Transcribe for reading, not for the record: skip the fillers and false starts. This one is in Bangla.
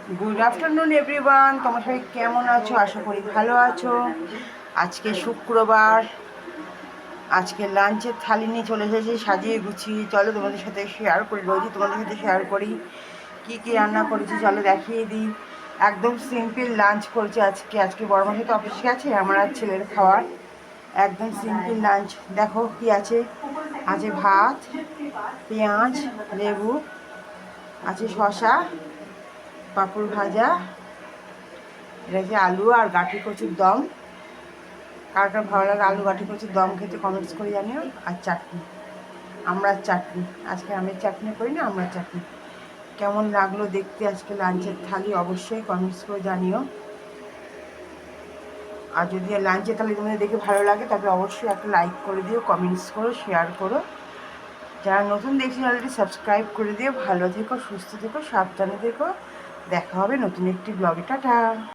গুড আফটারনুন এভরিওয়ান, তোমার সবাই কেমন আছো? আশা করি ভালো আছো। আজকে শুক্রবার, আজকে লাঞ্চের থালি নিয়ে চলে এসেছি সাজিয়ে গুছিয়ে। চলো তোমাদের সাথে শেয়ার করি, রোজই তোমাদের সাথে শেয়ার করি কি কি রান্না করেছি। চলো দেখিয়ে দিই। একদম সিম্পল লাঞ্চ করেছি আজকে বড় মাসে তো অফিসে গেছে, আমার আর ছেলের খাওয়ার। একদম সিম্পল লাঞ্চ। দেখো কি আছে। আছে ভাত, পেঁয়াজ, লেবু, আছে শশা, পাঁপড় ভাজা, এটা হচ্ছে আলু আর গাঠি কচুর দম। কার কার ভালো লাগে আলু গাঠি কচুর দম খেতে কমেন্টস করে জানিও। আর চাটনি, আমড়ার চাটনি। আজকে আমের চাটনি করি না, আমড়ার চাটনি। কেমন লাগলো দেখতে আজকে লাঞ্চের থালি অবশ্যই কমেন্টস করে জানিও। আর যদি লাঞ্চের থালি তোমাদের দেখে ভালো লাগে তাহলে অবশ্যই একটা লাইক করে দিও, কমেন্টস করো, শেয়ার করো। যারা নতুন দেখছি অলরেডি সাবস্ক্রাইব করে দিও। ভালো থেকো, সুস্থ থেকো, সাবধানে থেকো। দেখা হবে নতুন একটি ব্লগে। টাটা।